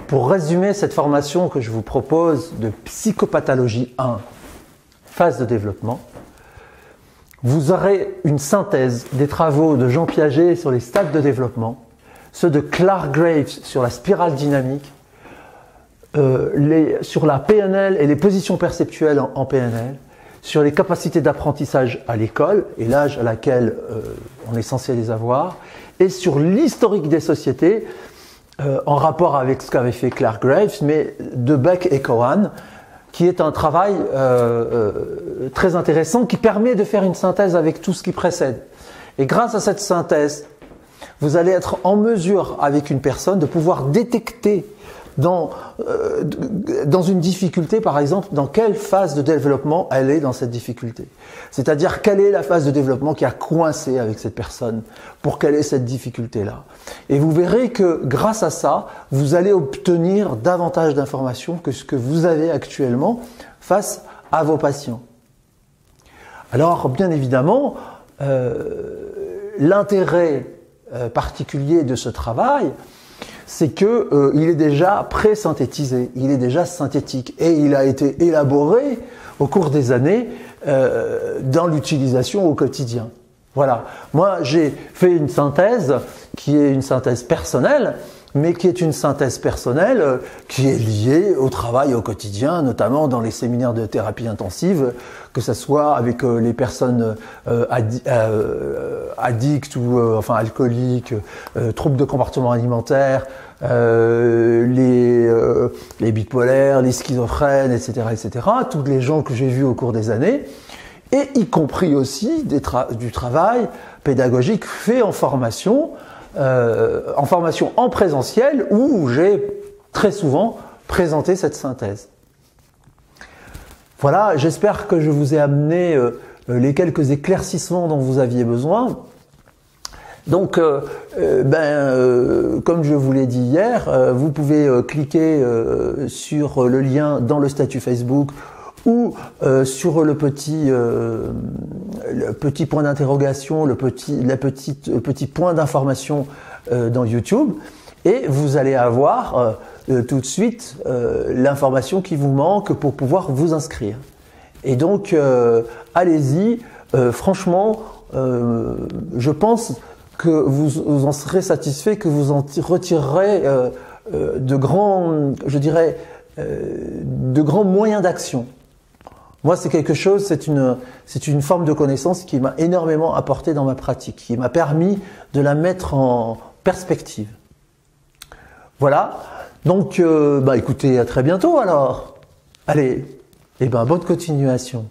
pour résumer cette formation que je vous propose de psychopathologie 1, phase de développement, vous aurez une synthèse des travaux de Jean Piaget sur les stades de développement, ceux de Clark Graves sur la spirale dynamique, sur la PNL et les positions perceptuelles en PNL, sur les capacités d'apprentissage à l'école et l'âge à laquelle on est censé les avoir, et sur l'historique des sociétés en rapport avec ce qu'avait fait Clark Graves, mais de Beck et Cohen, qui est un travail très intéressant qui permet de faire une synthèse avec tout ce qui précède. Et grâce à cette synthèse, vous allez être en mesure, avec une personne, de pouvoir détecter dans une difficulté, par exemple, dans quelle phase de développement elle est dans cette difficulté. C'est-à-dire, quelle est la phase de développement qui a coincé avec cette personne pour qu'elle ait cette difficulté-là. Et vous verrez que, grâce à ça, vous allez obtenir davantage d'informations que ce que vous avez actuellement face à vos patients. Alors, bien évidemment, l'intérêt particulier de ce travail, c'est que il est déjà pré-synthétisé, il est déjà synthétique et il a été élaboré au cours des années dans l'utilisation au quotidien. Voilà. Moi, j'ai fait une synthèse qui est une synthèse personnelle, mais qui est une synthèse personnelle qui est liée au travail au quotidien, notamment dans les séminaires de thérapie intensive, que ce soit avec les personnes addictes ou enfin alcooliques, troubles de comportement alimentaire, les bipolaires, les schizophrènes, etc., etc. Tous les gens que j'ai vus au cours des années, et y compris aussi du travail pédagogique fait en formation en présentiel, où j'ai très souvent présenté cette synthèse. Voilà, j'espère que je vous ai amené les quelques éclaircissements dont vous aviez besoin. Donc, comme je vous l'ai dit hier, vous pouvez cliquer sur le lien dans le statut Facebook ou sur le petit point d'interrogation, le petit point d'information dans YouTube, et vous allez avoir tout de suite l'information qui vous manque pour pouvoir vous inscrire. Et donc, allez-y, franchement, je pense que vous en serez satisfait, que vous en retirerez de grands moyens d'action. Moi, c'est quelque chose, c'est une forme de connaissance qui m'a énormément apporté dans ma pratique, qui m'a permis de la mettre en perspective. Voilà. Donc, écoutez, à très bientôt alors. Allez, bonne continuation.